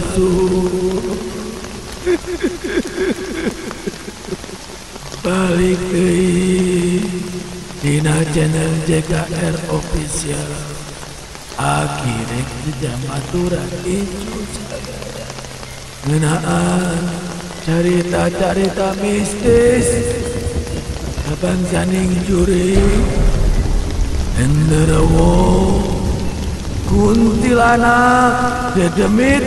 asuh balik deui dina channel JKR Official. Akhirnya jamaturan itu sadaya ngeunaan carita-carita mistis abang janing juri enderewo kuntilanak dedemit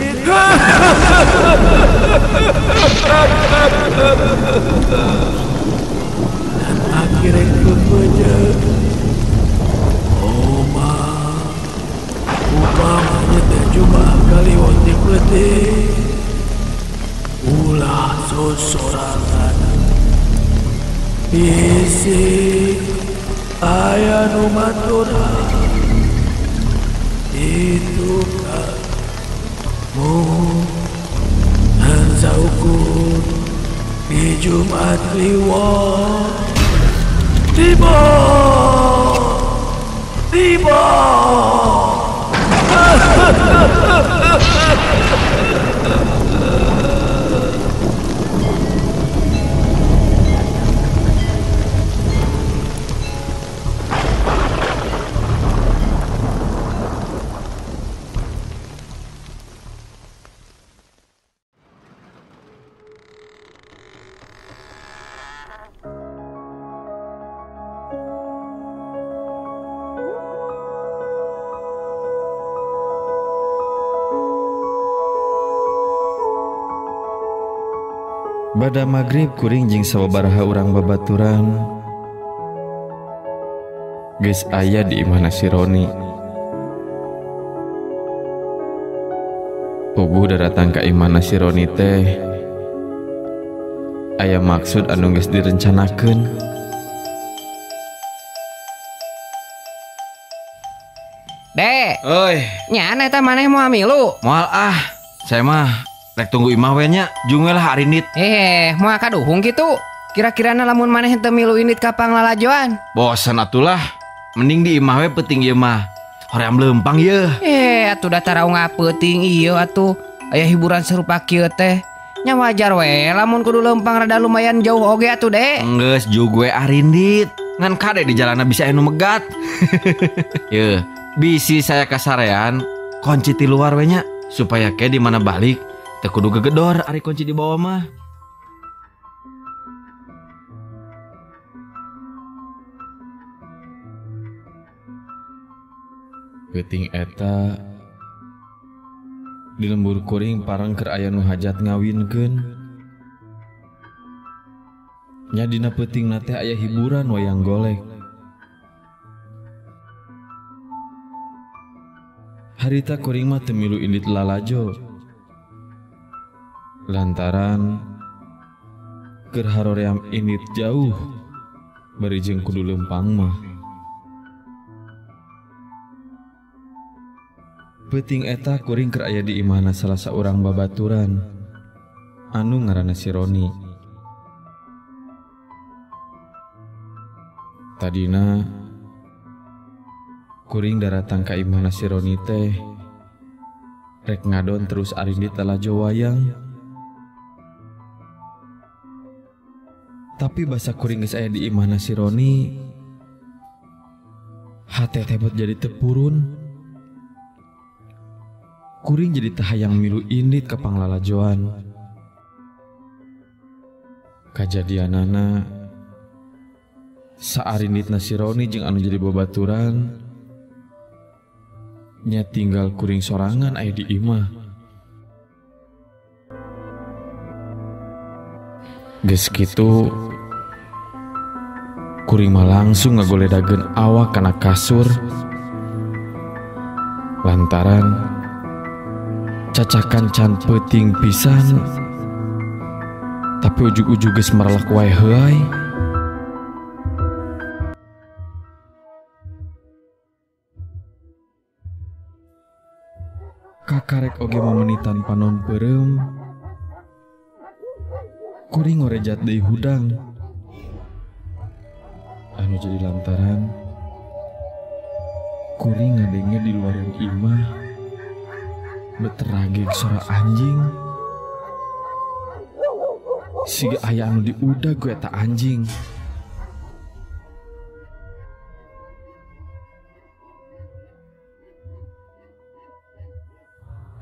dan akhirnya kebeja oma upamanya terjumpa kali wanti putih ulah sosorangan isi aya nu maturan itu kamu dan saukur di Jumat Kliwon tiba Bada maghrib kuring jeung sababaraha urang babaturan geus aya di imahna si Roni. Puguh datang ka imahna si Roni teh aya maksud anu geus direncanakeun. Dek, Oi, nya eta maneh moal milu. moal saya mah rek tunggu imah we nya, jung we lah arindit. Moal kaduhung gitu. Kira-kirana lamun maneh teu milu indit ka panglalajoan. Bosan atulah, mending di imah we peuting ieu mah. Hoream leumpang ieu. Atuh da tarau ngapeuting ieu atuh. Aya hiburan serupa kieu teh. Nya wajar we lamun kudu leumpang rada lumayan jauh oge atuh, Dek. Enggeus jug we arindit. Ngan kade di jalanna bisa anu megat. Yeuh, bisi saya kasarean kunci ti luar we nya supaya ke di mana balik teu kudu gegedor ari kunci di bawah mah. Peuting eta di lembur kuring parang keur aya nu hajat ngawinkeun. Nya dina peutingna teh aya hiburan wayang golek. Harita kuring mah teu milu indit lalajo. Lantaran keur haroream indit jauh bari jeung kudu leumpang mah. Peuting eta kuring keur aya di imahna salah saurang babaturan anu ngaranna si Roni. Tadina kuring daratang ka imahna si Roni teh rek ngadon terus arindit lalajo wayang. Tapi basa kuring geus aya di imahna si Roni, hate teh buat jadi tepurun. Kuring jadi tahayang milu indit ka panglalajoan. Kajadianana saarinditna si Roni jeung anu jadi babaturan nya tinggal kuring sorangan aya di imah. Geus kitu kuring mah langsung ngagoledageun awak kana kasur lantaran cacakan can peuting pisan tapi ujug-ujug geus marelak wae heuai. Kakarek oge mamenitan panon beureum kuring ngorejat deui hudang anu jadi lantaran kuring ngadenge di luar imah Beteragig suara anjing. Siga aya anu diudag gue eta anjing.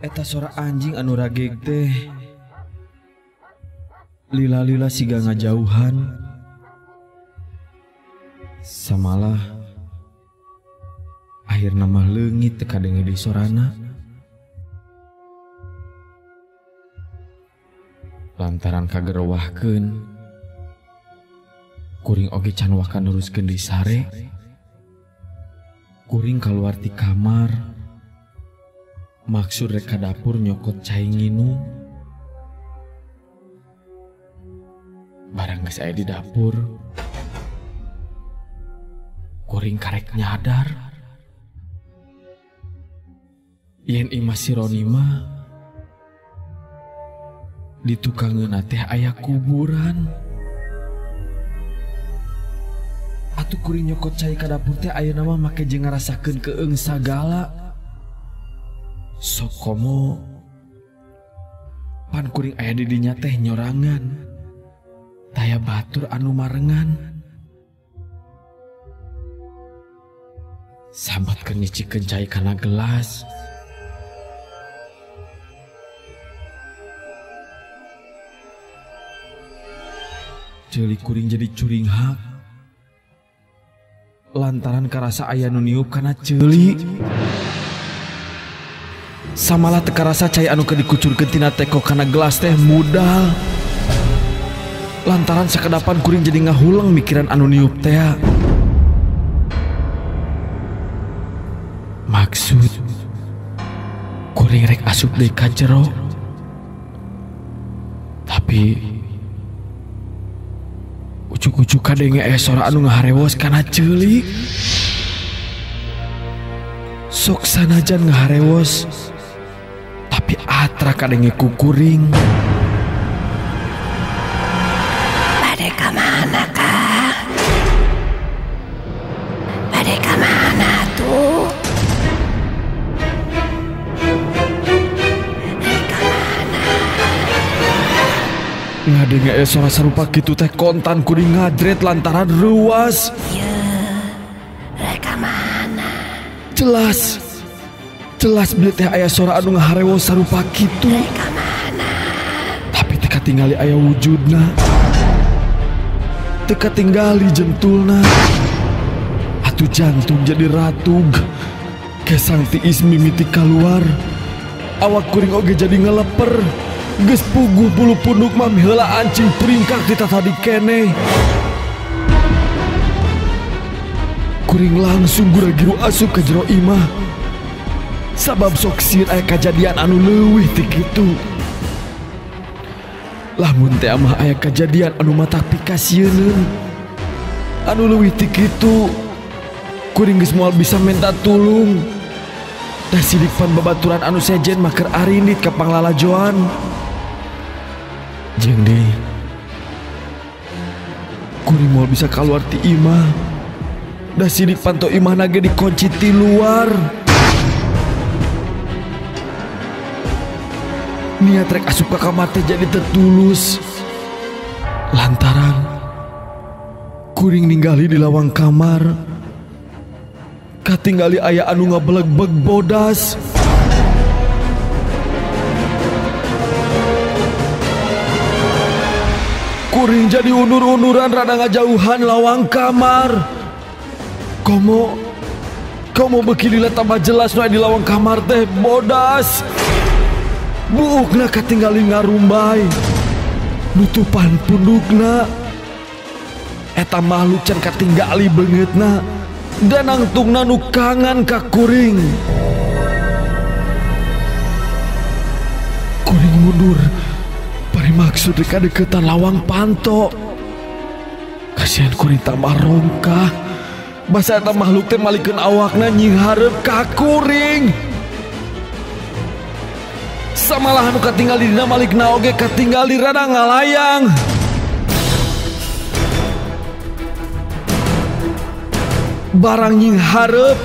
Eta suara anjing anu rageg teh lila-lila siga ngajauhan. Samalah akhirna mah leungit teu kadenge di sorana. Lantaran kagerowahkeun kuring oge can waka neruskeun deui sare. Kuring kaluar ti kamar maksud rek ka dapur nyokot cai nginum. Barang geus aya di dapur kuring karek nyadar yen imah si Roni mah di tukangeun teh aya kuburan. Atuh kuring nyokot cai ka dapur teh ayeuna mah make jeung ngarasakeun keung sagala. Sok komo pan kuring aya di dinya teh nyorangan taya batur anu marengan. Sambatkeun nyicikeun cai kana gelas. Ceuli kuring jadi curing hak lantaran karasa aya nu niup kana ceuli. Samalah teu karasa cai anu keur dikucurkeun tina teko kana gelas teh mudal. Lantaran sakedapan kuring jadi ngahuleng mikiran anu niup teh. Maksud kuring rek asup deui ka jero. Tapi ucuk-ucuk kadenge aya suara anu ngaharewos kana ceuli. Sok sanajan ngaharewos tapi atra kadenge ku kuring. Bade ka mana Kang? Bade ka mana tuh? Ngadenge aya suara sarupa kitu teh kontan kuring ngadret lantaran ruas. Reka mana? Jelas beli teh aya suara anu ngaharewos sarupa kitu. Reka mana? Tapi teu katingali aya wujudna. Teu katingali jentulna. Atuh jantung jadi ratug. Kesang tiis mimiti kaluar. Awak kuring oge jadi ngeleper. Geus puguh bulu punduk mah heula ancing pringkak kita tadi keneh. Kuring langsung gura-giru asup ka jero imah. Sabab sok sieun aya kajadian anu leuwih ti kitu. Lamun teh mah aya kajadian anu matak pikasieun. Anu leuwih ti kitu. Kuring geus moal bisa minta tulung. Da sidik pan babaturan anu sejen mah keur arindit ka panglalajoan. Jeung deui kuring moal bisa kaluar ti imah. Da sidik panto imah nage dikunci ti luar. Niat rek asup ka kamar teh jadi tertulus. Lantaran kuring ninggali di lawang kamar katinggali aya anu ngabeleg-beg bodas. Kuring jadi undur-unduran rada ngajauhan lawang kamar. Komo beuki lila tambah jelas nu di lawang kamar teh bodas. Buukna katinggali ngarumbay. Nutupan pundukna. Eta makhluk can katinggali beungeutna. Dan angtungna nu kangen ka kuring. Kuring mundur. Bari maksud rek deketan lawang panto. Kasihan kuring tambah rongkah. Basa eta makhluk teh malikeun awakna nyinghareup ka kuring. Samalah anu katinggali dina malikna oge katinggali rada ngalayang. Barang nyinghareup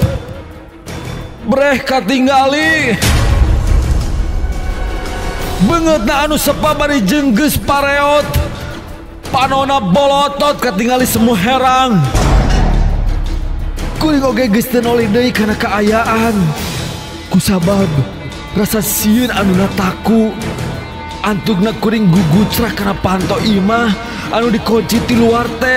breh katinggali. Beungeutna anu sepa bari jenggeus pareot. Panona bolotot katingali semu herang. Kuring oge geus teu noli deui kana kaayaan. Kusabab rasa sieun anu nataku. Antugna kuring gugucrak kana panto imah anu dikunci ti luar teh.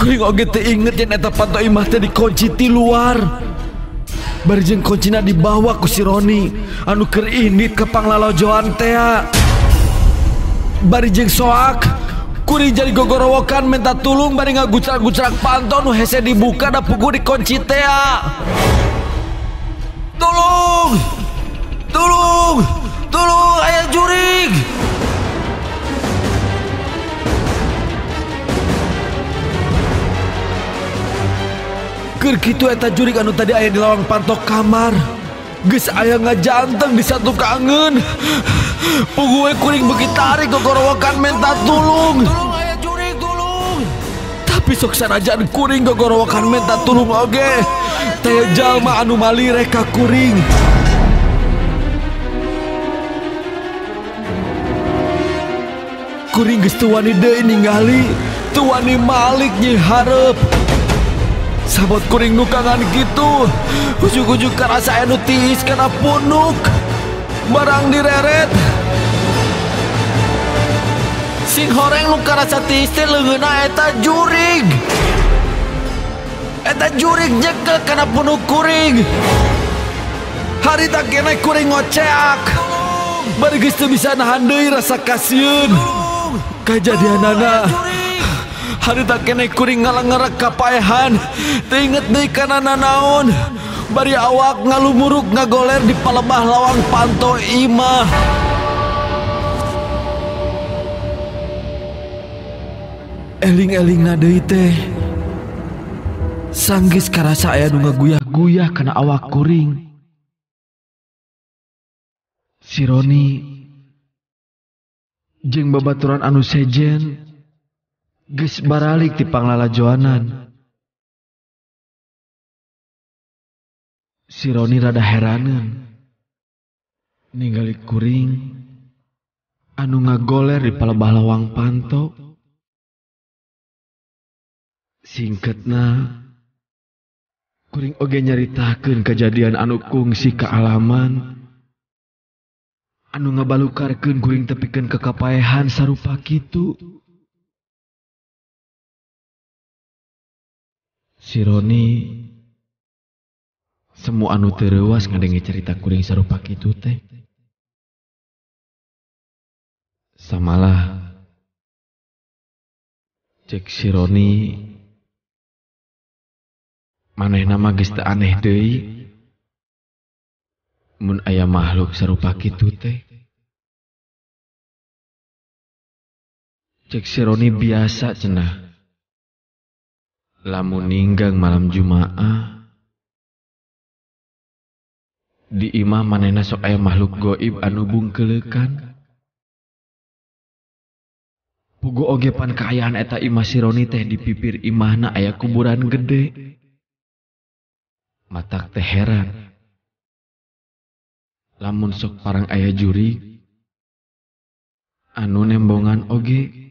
Kuring oge teu inget yen eta panto imah teh dikunci ti luar. Bari jeung kuncina dibawa ku si Roni anu keur indit ka panglalojoan teh. Bari jeung soak kuring jadi gogorowokan minta tulung bari ngagucrak-gucrak panto nu hese dibuka da puguh dikunci teh. Tolong! Tolong! Tolong aya jurig! Keur kitu eta jurig anu tadi aya di lawang pantok kamar geus aya ngajanteng di satu kangen. Puguh kuring beuki tarik gogorowokan minta tulung. Tolong aya jurig, tolong. Tapi sok sanajan kuring gogorowokan minta tulung oge, teh jalma anu malireh ka kuring. Kuring geus teu wani deui ningali, teu wani malik nyi hareup. Sabot kuring nukangan gitu, ujug-ujug karasa anu tiis kana punuk. Barang direret. Sing horeng nu karasa tiis teh leungeunna eta jurig. Eta jurig nyekel kana punuk kuring. Harita keneh kuring ngoceak. Bari geus teu bisa nahan deui rasa kasieun. Kajadianana harita keneh kuring ngalangerek kapaehan, teu inget deui kana nanaon. Bari awak ngalumuruk ngagoler di palebah lawang panto imah. Eling-elingna deui teh sanggis karasa aya nu ngaguyah-guyah kana awak kuring. Si Roni jeung babaturan anu sejen geus baralik ti panglalajoanan. Si Roni rada heraneun ningali kuring anu ngagoler di palebah lawang panto. Singkatna kuring oge nyaritakeun kajadian anu kungsi kaalaman anu ngabalukarkeun kuring tepikeun kekapaehan sarupa kitu. Si Roni semu anu teu reuas ngadenge cerita kuring sarupa kitu teh. Samalah cek si Roni manehna mah geus teu aneh deui mun aya makhluk sarupa kitu teh. Cek si Roni biasa cenah lamun ninggang malam Jumaah di imah manehna sok aya makhluk goib anu bungkeleukan. Puguh oge pan kaayaan eta imah si Roni teh di pipir imahna aya kuburan gede. Matak teh heran lamun sok parang aya jurig anu nembongan oge